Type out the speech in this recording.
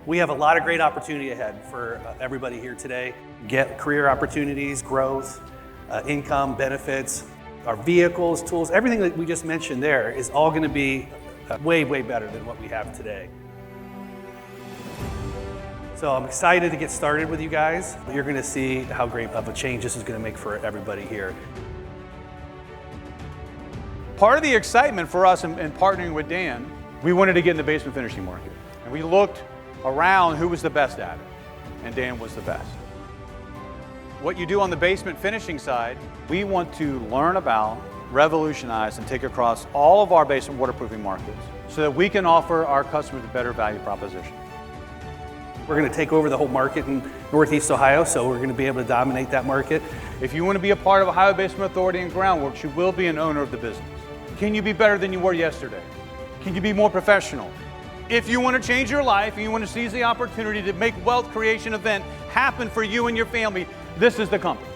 We have a lot of great opportunity ahead for everybody here today. Get career opportunities, growth, income, benefits, our vehicles, tools, everything that we just mentioned there is all going to be way, way better than what we have today. So I'm excited to get started with you guys. You're going to see how great of a change this is going to make for everybody here. Part of the excitement for us in partnering with Dan, we wanted to get in the basement finishing market. And we looked around who was the best at it, and Dan was the best. What you do on the basement finishing side, we want to learn about, revolutionize, and take across all of our basement waterproofing markets so that we can offer our customers a better value proposition. We're going to take over the whole market in Northeast Ohio, so we're going to be able to dominate that market. If you want to be a part of Ohio Basement Authority and Groundworks, you will be an owner of the business. Can you be better than you were yesterday? Can you be more professional? If you want to change your life and you want to seize the opportunity to make wealth creation event happen for you and your family, this is the company.